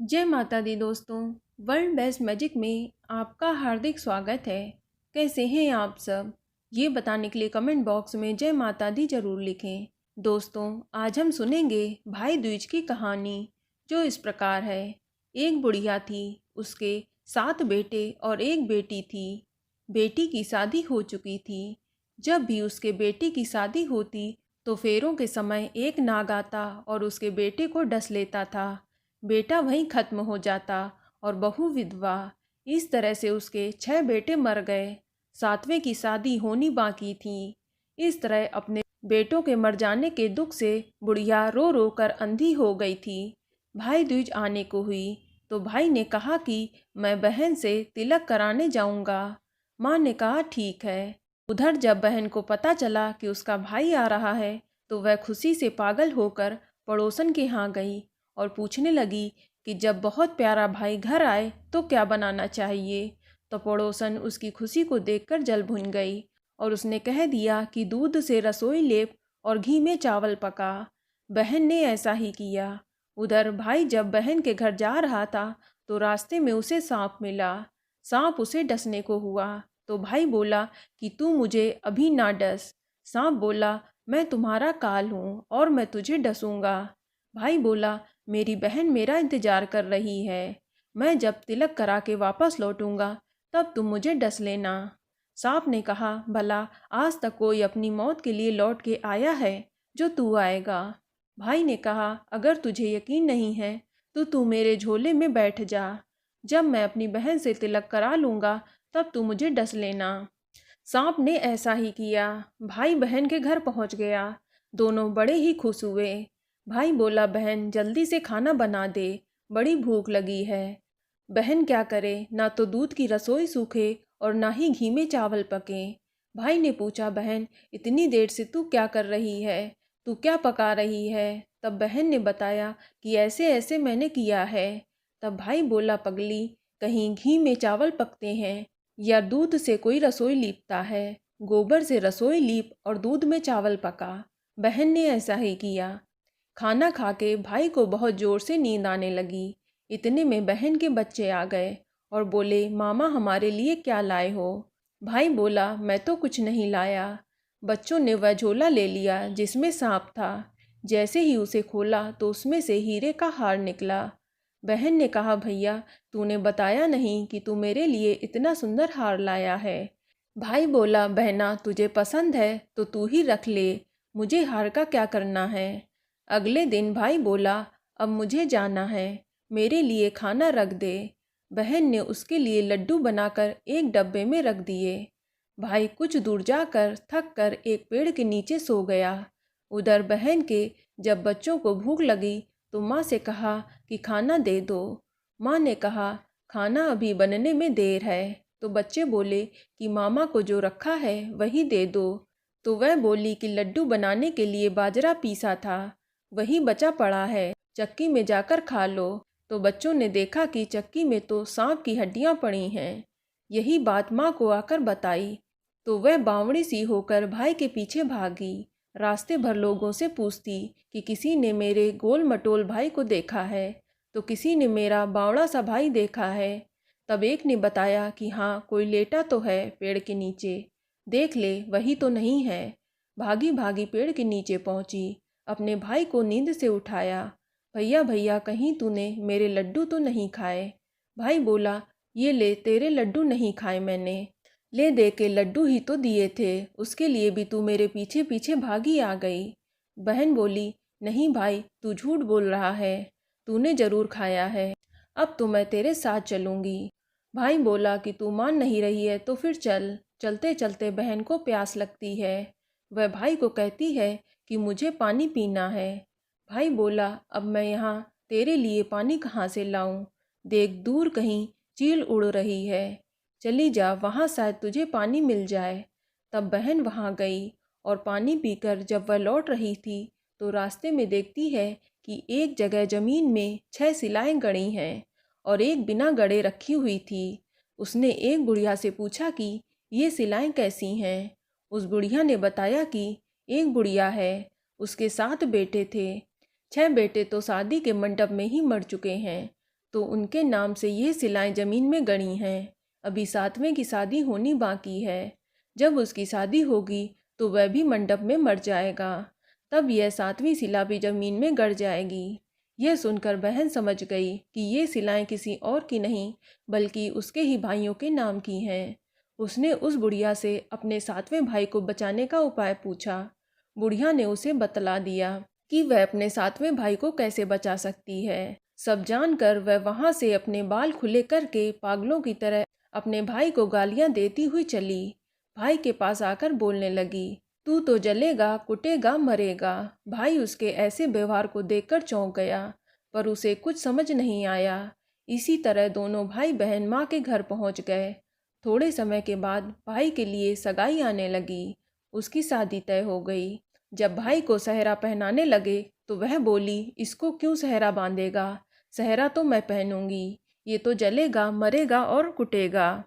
जय माता दी दोस्तों। वर्ल्ड बेस्ट मैजिक में आपका हार्दिक स्वागत है। कैसे हैं आप सब? ये बताने के लिए कमेंट बॉक्स में जय माता दी जरूर लिखें। दोस्तों, आज हम सुनेंगे भाई दूज की कहानी, जो इस प्रकार है। एक बुढ़िया थी, उसके 7 बेटे और एक बेटी थी। बेटी की शादी हो चुकी थी। जब भी उसके बेटे की शादी होती तो फेरों के समय एक नाग आता और उसके बेटे को डस लेता था। बेटा वहीं खत्म हो जाता और बहू विधवा। इस तरह से उसके 6 बेटे मर गए। 7वें की शादी होनी बाकी थी। इस तरह अपने बेटों के मर जाने के दुख से बुढ़िया रो रो कर अंधी हो गई थी। भाई दूज आने को हुई तो भाई ने कहा कि मैं बहन से तिलक कराने जाऊंगा। माँ ने कहा ठीक है। उधर जब बहन को पता चला कि उसका भाई आ रहा है तो वह खुशी से पागल होकर पड़ोसन के यहाँ गई और पूछने लगी कि जब बहुत प्यारा भाई घर आए तो क्या बनाना चाहिए। तो पड़ोसन उसकी खुशी को देखकर जल भुन गई और उसने कह दिया कि दूध से रसोई लेप और घी में चावल पका। बहन ने ऐसा ही किया। उधर भाई जब बहन के घर जा रहा था तो रास्ते में उसे सांप मिला। सांप उसे डसने को हुआ तो भाई बोला कि तू मुझे अभी ना डस। सांप बोला, मैं तुम्हारा काल हूँ और मैं तुझे डसूंगा। भाई बोला, मेरी बहन मेरा इंतजार कर रही है। मैं जब तिलक करा के वापस लौटूंगा तब तुम मुझे डस लेना। सांप ने कहा, भला आज तक कोई अपनी मौत के लिए लौट के आया है जो तू आएगा? भाई ने कहा, अगर तुझे यकीन नहीं है तो तू मेरे झोले में बैठ जा। जब मैं अपनी बहन से तिलक करा लूँगा तब तू मुझे डस लेना। सांप ने ऐसा ही किया। भाई बहन के घर पहुंच गया। दोनों बड़े ही खुश हुए। भाई बोला, बहन जल्दी से खाना बना दे, बड़ी भूख लगी है। बहन क्या करे, ना तो दूध की रसोई सूखे और ना ही घी में चावल पके। भाई ने पूछा, बहन इतनी देर से तू क्या कर रही है? तू क्या पका रही है? तब बहन ने बताया कि ऐसे ऐसे मैंने किया है। तब भाई बोला, पगली, कहीं घी में चावल पकते हैं या दूध से कोई रसोई लीपता है? गोबर से रसोई लीप और दूध में चावल पका। बहन ने ऐसा ही किया। खाना खा के भाई को बहुत जोर से नींद आने लगी। इतने में बहन के बच्चे आ गए और बोले, मामा हमारे लिए क्या लाए हो? भाई बोला, मैं तो कुछ नहीं लाया। बच्चों ने वह झोला ले लिया जिसमें सांप था। जैसे ही उसे खोला तो उसमें से हीरे का हार निकला। बहन ने कहा, भैया तूने बताया नहीं कि तू मेरे लिए इतना सुंदर हार लाया है। भाई बोला, बहना तुझे पसंद है तो तू ही रख ले, मुझे हार का क्या करना है। अगले दिन भाई बोला, अब मुझे जाना है, मेरे लिए खाना रख दे। बहन ने उसके लिए लड्डू बनाकर एक डब्बे में रख दिए। भाई कुछ दूर जाकर थक कर एक पेड़ के नीचे सो गया। उधर बहन के जब बच्चों को भूख लगी तो माँ से कहा कि खाना दे दो। माँ ने कहा, खाना अभी बनने में देर है। तो बच्चे बोले कि मामा को जो रखा है वही दे दो। तो वह बोली कि लड्डू बनाने के लिए बाजरा पीसा था, वही बचा पड़ा है, चक्की में जाकर खा लो। तो बच्चों ने देखा कि चक्की में तो सांप की हड्डियां पड़ी हैं। यही बात माँ को आकर बताई तो वह बावड़ी सी होकर भाई के पीछे भागी। रास्ते भर लोगों से पूछती कि किसी ने मेरे गोल मटोल भाई को देखा है, तो किसी ने मेरा बावड़ा सा भाई देखा है। तब एक ने बताया कि हाँ, कोई लेटा तो है पेड़ के नीचे, देख ले वही तो नहीं है। भागी भागी पेड़ के नीचे पहुंची, अपने भाई को नींद से उठाया। भैया भैया, कहीं तूने मेरे लड्डू तो नहीं खाए? भाई बोला, ये ले, तेरे लड्डू नहीं खाए मैंने। ले दे के लड्डू ही तो दिए थे, उसके लिए भी तू मेरे पीछे पीछे भागी आ गई। बहन बोली, नहीं भाई, तू झूठ बोल रहा है, तूने जरूर खाया है, अब तो मैं तेरे साथ चलूंगी। भाई बोला कि तू मान नहीं रही है तो फिर चल। चलते चलते बहन को प्यास लगती है। वह भाई को कहती है कि मुझे पानी पीना है। भाई बोला, अब मैं यहाँ तेरे लिए पानी कहाँ से लाऊं? देख दूर कहीं चील उड़ रही है, चली जा, वहाँ शायद तुझे पानी मिल जाए। तब बहन वहाँ गई और पानी पीकर जब वह लौट रही थी तो रास्ते में देखती है कि एक जगह जमीन में 6 शिलाएं गड़ी हैं और एक बिना गड़े रखी हुई थी। उसने एक बुढ़िया से पूछा कि ये शिलाएं कैसी हैं? उस बुढ़िया ने बताया कि एक बुढ़िया है, उसके 7 बेटे थे। 6 बेटे तो शादी के मंडप में ही मर चुके हैं, तो उनके नाम से ये सिलाएं ज़मीन में गड़ी हैं। अभी 7वें की शादी होनी बाकी है। जब उसकी शादी होगी तो वह भी मंडप में मर जाएगा। तब यह 7वीं शिला भी ज़मीन में गड़ जाएगी। यह सुनकर बहन समझ गई कि ये शिलाएं किसी और की नहीं बल्कि उसके ही भाइयों के नाम की हैं। उसने उस बुढ़िया से अपने 7वें भाई को बचाने का उपाय पूछा। बुढ़िया ने उसे बतला दिया कि वह अपने 7वें भाई को कैसे बचा सकती है। सब जानकर वह वहां से अपने बाल खुले करके पागलों की तरह अपने भाई को गालियां देती हुई चली। भाई के पास आकर बोलने लगी, तू तो जलेगा, कुटेगा, मरेगा। भाई उसके ऐसे व्यवहार को देखकर चौंक गया, पर उसे कुछ समझ नहीं आया। इसी तरह दोनों भाई बहन माँ के घर पहुंच गए। थोड़े समय के बाद भाई के लिए सगाई आने लगी। उसकी शादी तय हो गई। जब भाई को सेहरा पहनाने लगे तो वह बोली, इसको क्यों सेहरा बांधेगा? सेहरा तो मैं पहनूंगी। ये तो जलेगा, मरेगा और कुटेगा।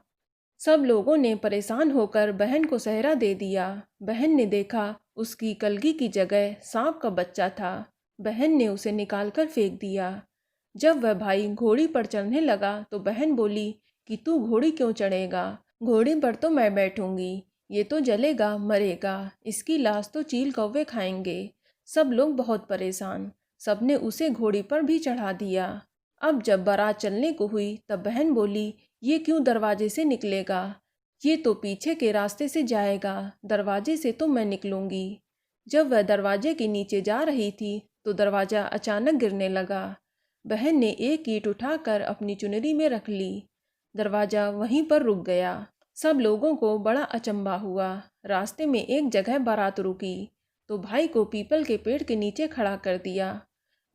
सब लोगों ने परेशान होकर बहन को सेहरा दे दिया। बहन ने देखा उसकी कलगी की जगह सांप का बच्चा था। बहन ने उसे निकालकर फेंक दिया। जब वह भाई घोड़ी पर चढ़ने लगा तो बहन बोली कि तू घोड़ी क्यों चढ़ेगा? घोड़ी पर तो मैं बैठूंगी। ये तो जलेगा, मरेगा। इसकी लाश तो चील कौवे खाएंगे। सब लोग बहुत परेशान। सबने उसे घोड़ी पर भी चढ़ा दिया। अब जब बारात चलने को हुई तब बहन बोली, ये क्यों दरवाजे से निकलेगा? ये तो पीछे के रास्ते से जाएगा। दरवाजे से तो मैं निकलूंगी। जब वह दरवाजे के नीचे जा रही थी तो दरवाजा अचानक गिरने लगा। बहन ने एक ईंट उठाकर अपनी चुनरी में रख ली। दरवाजा वहीं पर रुक गया। सब लोगों को बड़ा अचंभा हुआ। रास्ते में एक जगह बारात रुकी तो भाई को पीपल के पेड़ के नीचे खड़ा कर दिया।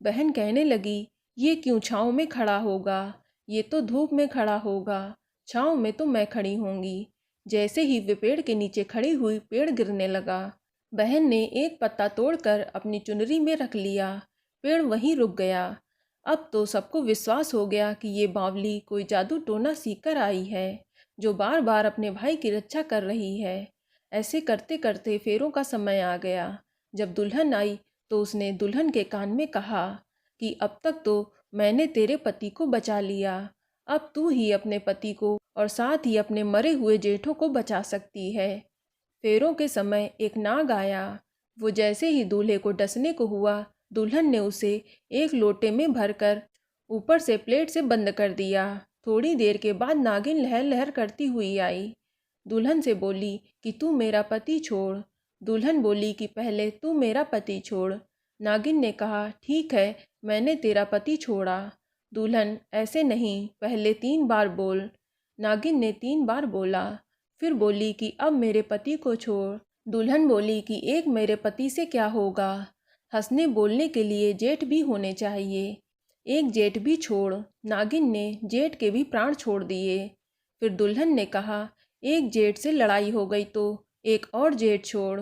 बहन कहने लगी, ये क्यों छाँव में खड़ा होगा? ये तो धूप में खड़ा होगा। छाँव में तो मैं खड़ी होंगी। जैसे ही वे पेड़ के नीचे खड़ी हुई, पेड़ गिरने लगा। बहन ने एक पत्ता तोड़कर अपनी चुनरी में रख लिया। पेड़ वहीं रुक गया। अब तो सबको विश्वास हो गया कि ये बावली कोई जादू टोना सीख कर आई है, जो बार बार अपने भाई की रक्षा कर रही है। ऐसे करते करते फेरों का समय आ गया। जब दुल्हन आई तो उसने दुल्हन के कान में कहा कि अब तक तो मैंने तेरे पति को बचा लिया, अब तू ही अपने पति को और साथ ही अपने मरे हुए जेठों को बचा सकती है। फेरों के समय एक नाग आया। वो जैसे ही दूल्हे को डसने को हुआ, दुल्हन ने उसे एक लोटे में भरकर ऊपर से प्लेट से बंद कर दिया। थोड़ी देर के बाद नागिन लहर लहर करती हुई आई। दुल्हन से बोली कि तू मेरा पति छोड़। दुल्हन बोली कि पहले तू मेरा पति छोड़। नागिन ने कहा, ठीक है, मैंने तेरा पति छोड़ा। दुल्हन, ऐसे नहीं, पहले 3 बार बोल। नागिन ने 3 बार बोला। फिर बोली कि अब मेरे पति को छोड़। दुल्हन बोली कि एक मेरे पति से क्या होगा? हंसने बोलने के लिए जेठ भी होने चाहिए। एक जेठ भी छोड़। नागिन ने जेठ के भी प्राण छोड़ दिए। फिर दुल्हन ने कहा, एक जेठ से लड़ाई हो गई तो एक और जेठ छोड़।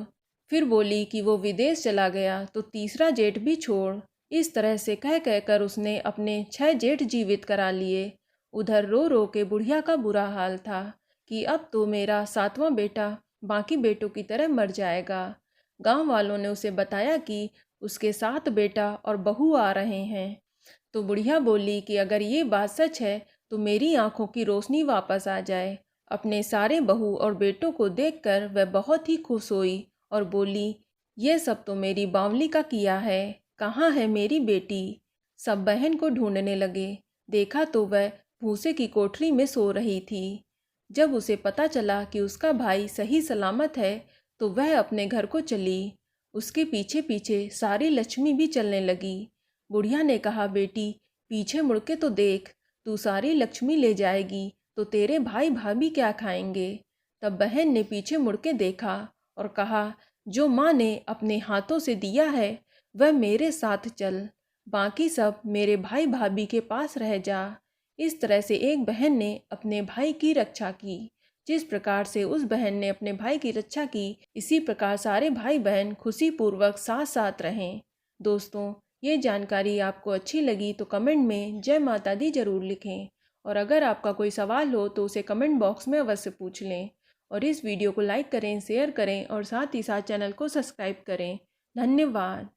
फिर बोली कि वो विदेश चला गया तो तीसरा जेठ भी छोड़। इस तरह से कह कहकर उसने अपने 6 जेठ जीवित करा लिए। उधर रो रो के बुढ़िया का बुरा हाल था कि अब तो मेरा 7वां बेटा बाकी बेटों की तरह मर जाएगा। गांव वालों ने उसे बताया कि उसके 7 बेटा और बहू आ रहे हैं। तो बुढ़िया बोली कि अगर ये बात सच है तो मेरी आंखों की रोशनी वापस आ जाए। अपने सारे बहू और बेटों को देखकर वह बहुत ही खुश हुई और बोली, यह सब तो मेरी बावली का किया है। कहाँ है मेरी बेटी? सब बहन को ढूंढने लगे। देखा तो वह भूसे की कोठरी में सो रही थी। जब उसे पता चला कि उसका भाई सही सलामत है तो वह अपने घर को चली। उसके पीछे पीछे सारी लक्ष्मी भी चलने लगी। बुढ़िया ने कहा, बेटी पीछे मुड़ के तो देख, तू सारी लक्ष्मी ले जाएगी तो तेरे भाई भाभी क्या खाएंगे? तब बहन ने पीछे मुड़ के देखा और कहा, जो माँ ने अपने हाथों से दिया है वह मेरे साथ चल, बाकी सब मेरे भाई भाभी के पास रह जा। इस तरह से एक बहन ने अपने भाई की रक्षा की। जिस प्रकार से उस बहन ने अपने भाई की रक्षा की, इसी प्रकार सारे भाई बहन खुशीपूर्वक साथ साथ रहें। दोस्तों, ये जानकारी आपको अच्छी लगी तो कमेंट में जय माता दी जरूर लिखें। और अगर आपका कोई सवाल हो तो उसे कमेंट बॉक्स में अवश्य पूछ लें। और इस वीडियो को लाइक करें, शेयर करें और साथ ही साथ चैनल को सब्सक्राइब करें। धन्यवाद।